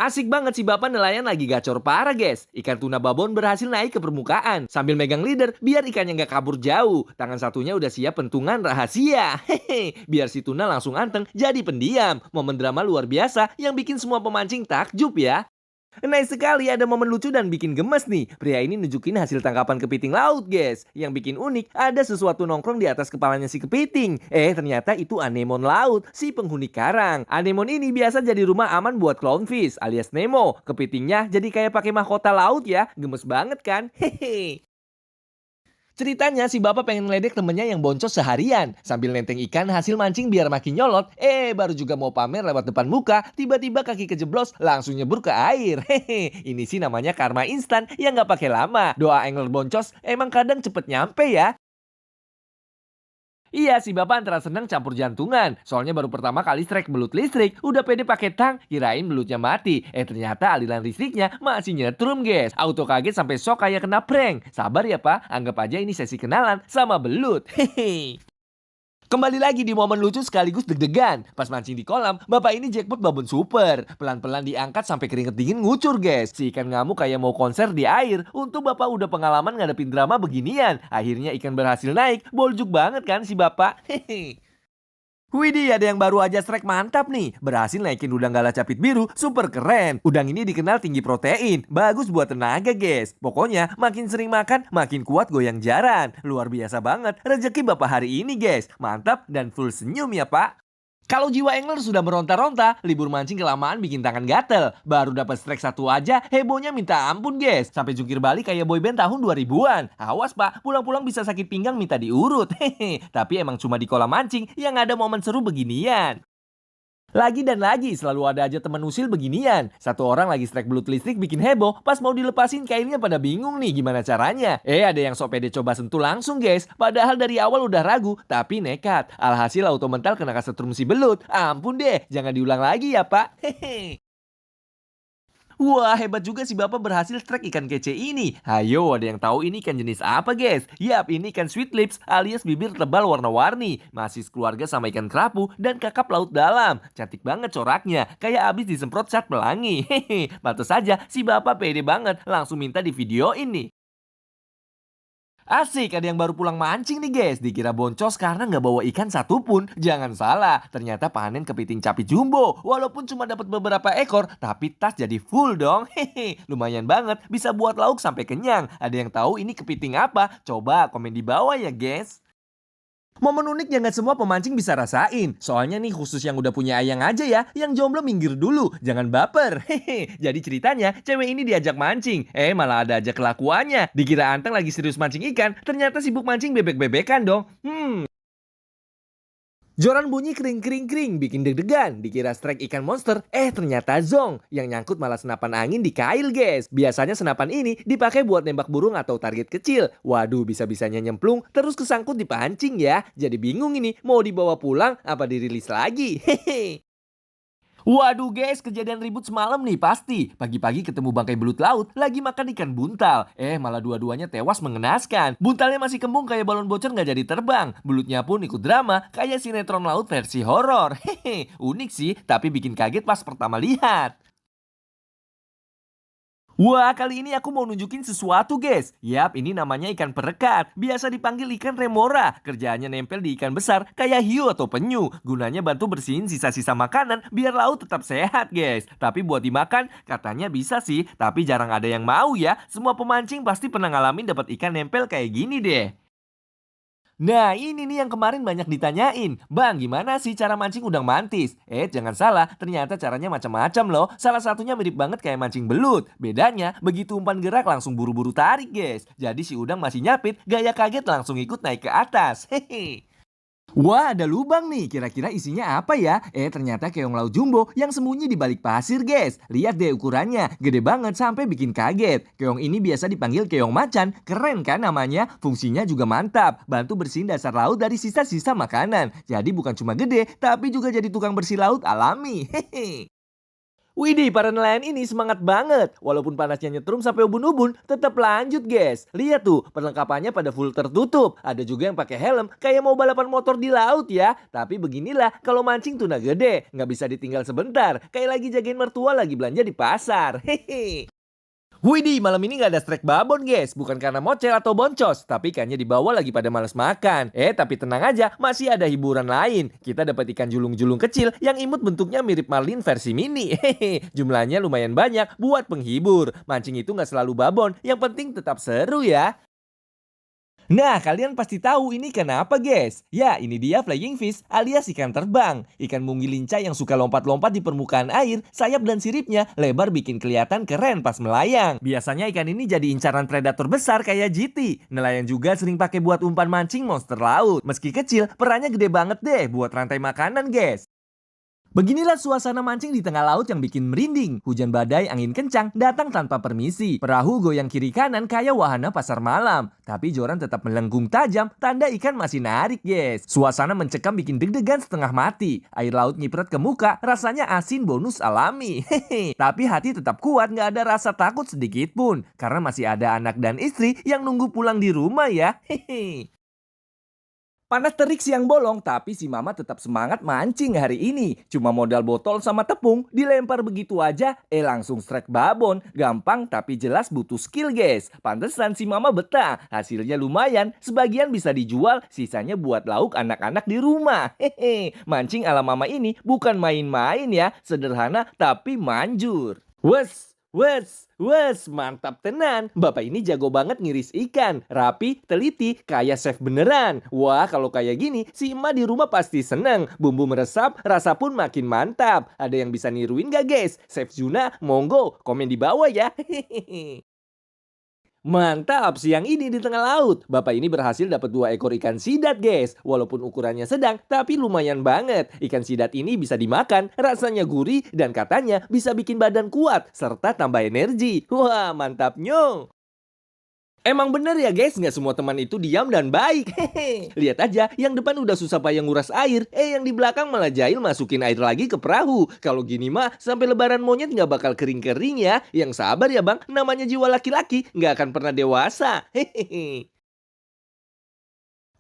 Asik banget si bapak nelayan lagi gacor parah guys. Ikan tuna babon berhasil naik ke permukaan sambil megang leader biar ikannya nggak kabur jauh. Tangan satunya udah siap pentungan rahasia. Hehe, biar si tuna langsung anteng jadi pendiam. Momen drama luar biasa yang bikin semua pemancing takjub ya. Nice sekali ada momen lucu dan bikin gemes nih. Pria ini nunjukin hasil tangkapan kepiting laut, guys. Yang bikin unik, ada sesuatu nongkrong di atas kepalanya si kepiting. Ternyata itu anemon laut, si penghuni karang. Anemon ini biasa jadi rumah aman buat clownfish alias Nemo. Kepitingnya jadi kayak pakai mahkota laut ya. Gemes banget kan? Hehe. Ceritanya si bapak pengen ngeledek temennya yang boncos seharian. Sambil nenteng ikan hasil mancing biar makin nyolot. Baru juga mau pamer lewat depan muka. Tiba-tiba kaki kejeblos langsung nyebur ke air. Hehe, ini sih namanya karma instan yang gak pakai lama. Doa angler boncos emang kadang cepet nyampe ya. Iya, si bapak antara seneng campur jantungan. Soalnya baru pertama kali strike belut listrik, udah pede pakai tang, kirain belutnya mati. Ternyata aliran listriknya masih nyetrum, guys. Auto kaget sampai shock kayak kena prank. Sabar ya, Pak. Anggap aja ini sesi kenalan sama belut. Hehe. Kembali lagi di momen lucu sekaligus deg-degan. Pas mancing di kolam, bapak ini jackpot babon super. Pelan-pelan diangkat sampai keringet dingin ngucur, guys. Si ikan ngamuk kayak mau konser di air. Untung bapak udah pengalaman ngadepin drama beginian. Akhirnya ikan berhasil naik. Boljuk banget kan si bapak. Hehe. Widih, ada yang baru aja strike mantap nih. Berhasil naikin udang gala capit biru, super keren. Udang ini dikenal tinggi protein, bagus buat tenaga guys. Pokoknya makin sering makan, makin kuat goyang jaran. Luar biasa banget, rezeki bapak hari ini guys. Mantap dan full senyum ya pak. Kalau jiwa angler sudah meronta-ronta, libur mancing kelamaan bikin tangan gatel. Baru dapat strike satu aja, hebohnya minta ampun guys. Sampai jungkir balik kayak boyband tahun 2000-an. Awas pak, pulang-pulang bisa sakit pinggang minta diurut. Hehe, tapi emang cuma di kolam mancing yang ada momen seru beginian. Lagi dan lagi selalu ada aja teman usil beginian. Satu orang lagi strike belut listrik bikin heboh, pas mau dilepasin kailnya pada bingung nih gimana caranya. Ada yang sok pede coba sentuh langsung guys. Padahal dari awal udah ragu, tapi nekat. Alhasil auto mental kena kesetrum si belut. Ampun deh, jangan diulang lagi ya pak. Hehe. Wah, hebat juga si bapak berhasil track ikan kece ini. Hayo, ada yang tahu ini ikan jenis apa, guys? Yap, ini ikan sweet lips alias bibir tebal warna-warni. Masih keluarga sama ikan kerapu dan kakap laut dalam. Cantik banget coraknya, kayak abis disemprot cat pelangi. Hehe, pantes saja si bapak pede banget, langsung minta di video ini. Asik, ada yang baru pulang mancing nih guys. Dikira boncos karena nggak bawa ikan satupun. Jangan salah, ternyata panen kepiting capi jumbo. Walaupun cuma dapat beberapa ekor, tapi tas jadi full dong. Hehe, lumayan banget, bisa buat lauk sampai kenyang. Ada yang tahu ini kepiting apa? Coba komen di bawah ya guys. Momen unik yang gak semua pemancing bisa rasain. Soalnya nih khusus yang udah punya ayang aja ya. Yang jomblo minggir dulu, jangan baper. Hehe. Jadi ceritanya cewek ini diajak mancing. Malah ada aja kelakuannya. Dikira anteng lagi serius mancing ikan, ternyata sibuk mancing bebek-bebekan dong. Joran bunyi kering-kering-kering bikin deg-degan. Dikira strike ikan monster, ternyata zong. Yang nyangkut malah senapan angin di kail guys. Biasanya senapan ini dipakai buat nembak burung atau target kecil. Waduh, bisa-bisanya nyemplung terus kesangkut di pancing ya. Jadi bingung ini mau dibawa pulang apa dirilis lagi. Hehe. Waduh guys, kejadian ribut semalam nih pasti. Pagi-pagi ketemu bangkai belut laut lagi makan ikan buntal. Malah dua-duanya tewas mengenaskan. Buntalnya masih kembung kayak balon bocor nggak jadi terbang. Belutnya pun ikut drama kayak sinetron laut versi horor. Hehe, unik sih, tapi bikin kaget pas pertama lihat. Wah, kali ini aku mau nunjukin sesuatu, guys. Yap, ini namanya ikan perekat. Biasa dipanggil ikan remora. Kerjaannya nempel di ikan besar kayak hiu atau penyu. Gunanya bantu bersihin sisa-sisa makanan biar laut tetap sehat, guys. Tapi buat dimakan, katanya bisa sih. Tapi jarang ada yang mau ya. Semua pemancing pasti pernah ngalamin dapat ikan nempel kayak gini deh. Nah, ini nih yang kemarin banyak ditanyain. Bang, gimana sih cara mancing udang mantis? Jangan salah, ternyata caranya macam-macam loh. Salah satunya mirip banget kayak mancing belut. Bedanya, begitu umpan gerak langsung buru-buru tarik, guys. Jadi si udang masih nyapit, gaya kaget langsung ikut naik ke atas. Hehe. Wah, ada lubang nih. Kira-kira isinya apa ya? Ternyata keong laut jumbo yang sembunyi di balik pasir, guys. Lihat deh ukurannya. Gede banget sampai bikin kaget. Keong ini biasa dipanggil keong macan. Keren kan namanya? Fungsinya juga mantap. Bantu bersihin dasar laut dari sisa-sisa makanan. Jadi bukan cuma gede, tapi juga jadi tukang bersih laut alami. Hehe. Widih, para nelayan ini semangat banget. Walaupun panasnya nyetrum sampai ubun-ubun, tetap lanjut, guys. Lihat tuh, perlengkapannya pada full tertutup. Ada juga yang pakai helm, kayak mau balapan motor di laut ya. Tapi beginilah, kalau mancing tuna gede, nggak bisa ditinggal sebentar. Kayak lagi jagain mertua lagi belanja di pasar. Hehe. Widih, malam ini nggak ada strike babon, guys. Bukan karena mocel atau boncos, tapi ikannya dibawa lagi pada males makan. Tapi tenang aja, masih ada hiburan lain. Kita dapat ikan julung-julung kecil yang imut bentuknya mirip marlin versi mini. Hehe, jumlahnya lumayan banyak buat penghibur. Mancing itu nggak selalu babon, yang penting tetap seru ya. Nah, kalian pasti tahu ini kenapa, guys? Ya, ini dia flying fish alias ikan terbang. Ikan mungil lincah yang suka lompat-lompat di permukaan air, sayap dan siripnya lebar bikin kelihatan keren pas melayang. Biasanya ikan ini jadi incaran predator besar kayak GT. Nelayan juga sering pakai buat umpan mancing monster laut. Meski kecil, perannya gede banget deh buat rantai makanan, guys. Beginilah suasana mancing di tengah laut yang bikin merinding. Hujan badai, angin kencang, datang tanpa permisi. Perahu goyang kiri kanan kayak wahana pasar malam. Tapi joran tetap melengkung tajam, tanda ikan masih narik, guys. Suasana mencekam bikin deg-degan setengah mati. Air laut nyiprat ke muka, rasanya asin bonus alami. Hehe. Tapi hati tetap kuat, nggak ada rasa takut sedikit pun. Karena masih ada anak dan istri yang nunggu pulang di rumah ya. Hehe. Panas terik siang bolong, tapi si mama tetap semangat mancing hari ini. Cuma modal botol sama tepung, dilempar begitu aja, langsung strike babon. Gampang tapi jelas butuh skill, guys. Pantesan si mama betah. Hasilnya lumayan, sebagian bisa dijual, sisanya buat lauk anak-anak di rumah. Hehe, mancing ala mama ini bukan main-main ya, sederhana tapi manjur. Wes, mantap tenan. Bapak ini jago banget ngiris ikan. Rapi, teliti, kayak chef beneran. Wah, kalau kayak gini, si emak di rumah pasti seneng. Bumbu meresap, rasa pun makin mantap. Ada yang bisa niruin gak, guys? Chef Juna, monggo, komen di bawah ya. Hehehe. Mantap, siang ini di tengah laut. Bapak ini berhasil dapat 2 ekor ikan sidat, guys. Walaupun ukurannya sedang, tapi lumayan banget. Ikan sidat ini bisa dimakan, rasanya gurih, dan katanya bisa bikin badan kuat, serta tambah energi. Wah, mantap nyong. Emang bener ya, guys, nggak semua teman itu diam dan baik. Hehe. Lihat aja, yang depan udah susah payah nguras air, yang di belakang malah jahil masukin air lagi ke perahu. Kalau gini mah, sampai lebaran monyet nggak bakal kering-kering ya. Yang sabar ya bang, namanya jiwa laki-laki nggak akan pernah dewasa. Hehehe.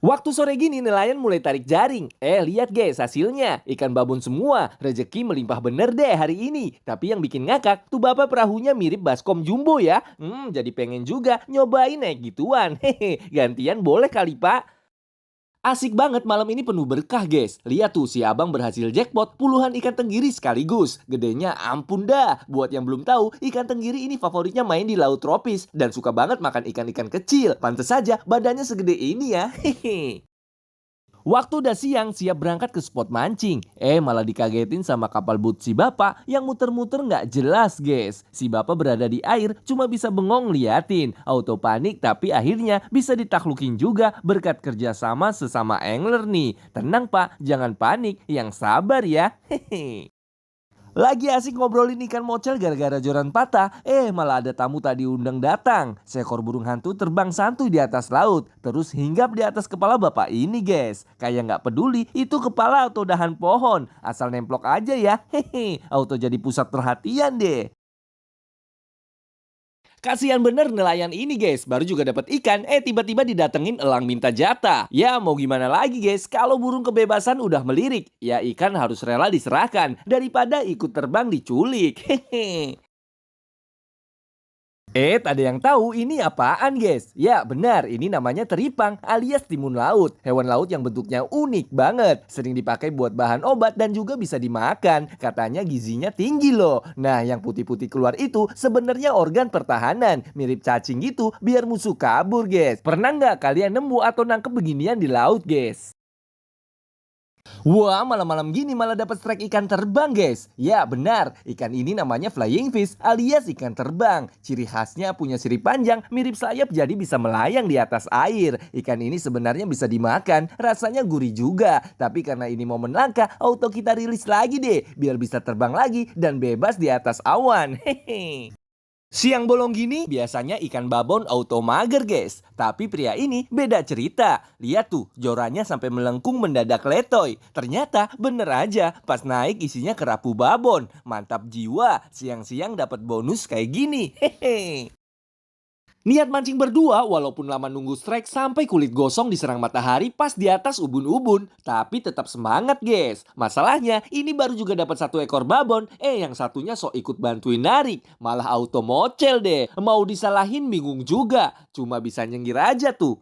Waktu sore gini nelayan mulai tarik jaring. Lihat guys hasilnya. Ikan babon semua. Rezeki melimpah bener deh hari ini. Tapi yang bikin ngakak tuh bapak perahunya mirip baskom jumbo ya. Jadi pengen juga nyobain naik gituan. Hehe, gantian boleh kali pak. Asik banget malam ini penuh berkah, guys. Lihat tuh si abang berhasil jackpot puluhan ikan tenggiri sekaligus. Gedenya ampun dah. Buat yang belum tahu, ikan tenggiri ini favoritnya main di laut tropis dan suka banget makan ikan-ikan kecil. Pantes saja badannya segede ini ya. Hehe. Waktu udah siang siap berangkat ke spot mancing. Malah dikagetin sama kapal boot si bapak yang muter-muter nggak jelas, guys. Si bapak berada di air cuma bisa bengong liatin. Auto panik tapi akhirnya bisa ditaklukin juga berkat kerjasama sesama angler nih. Tenang pak, jangan panik, yang sabar ya. Hehe. Lagi asik ngobrolin ikan mocel gara-gara joran patah, malah ada tamu tak diundang datang. Seekor burung hantu terbang santuy di atas laut, terus hinggap di atas kepala bapak ini, guys. Kayak nggak peduli itu kepala atau dahan pohon, asal nemplok aja ya. Hehe, auto jadi pusat perhatian deh. Kasihan bener nelayan ini, guys, baru juga dapat ikan, tiba-tiba didatengin elang minta jatah. Ya mau gimana lagi, guys, kalau burung kebebasan udah melirik, ya ikan harus rela diserahkan daripada ikut terbang diculik. Hehe. Ada yang tahu ini apaan, guys? Ya benar, ini namanya teripang alias timun laut. Hewan laut yang bentuknya unik banget. Sering dipakai buat bahan obat dan juga bisa dimakan. Katanya gizinya tinggi loh. Nah, yang putih-putih keluar itu sebenarnya organ pertahanan. Mirip cacing gitu biar musuh kabur, guys. Pernah nggak kalian nemu atau nangkep beginian di laut, guys? Wah, malam-malam gini malah dapat strike ikan terbang, guys. Ya, benar. Ikan ini namanya flying fish alias ikan terbang. Ciri khasnya punya sirip panjang, mirip sayap jadi bisa melayang di atas air. Ikan ini sebenarnya bisa dimakan, rasanya gurih juga. Tapi karena ini momen langka, auto kita rilis lagi deh, biar bisa terbang lagi dan bebas di atas awan. Hehe. Siang bolong gini biasanya ikan babon auto mager guys. Tapi pria ini beda cerita. Lihat tuh jorannya sampai melengkung mendadak letoy. Ternyata bener aja pas naik isinya kerapu babon. Mantap jiwa, siang-siang dapat bonus kayak gini. Hehe. Niat mancing berdua walaupun lama nunggu strike sampai kulit gosong diserang matahari pas di atas ubun-ubun. Tapi tetap semangat guys. Masalahnya ini baru juga dapat satu ekor babon. Yang satunya sok ikut bantuin narik. Malah auto mocel deh. Mau disalahin bingung juga. Cuma bisa nyengir aja tuh.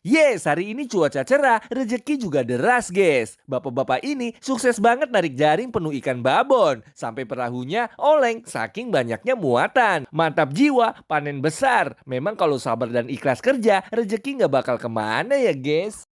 Yes, hari ini cuaca cerah, rezeki juga deras, guys. Bapak-bapak ini sukses banget narik jaring penuh ikan babon. Sampai perahunya oleng, saking banyaknya muatan. Mantap jiwa, panen besar. Memang kalau sabar dan ikhlas kerja, rezeki nggak bakal kemana ya, guys.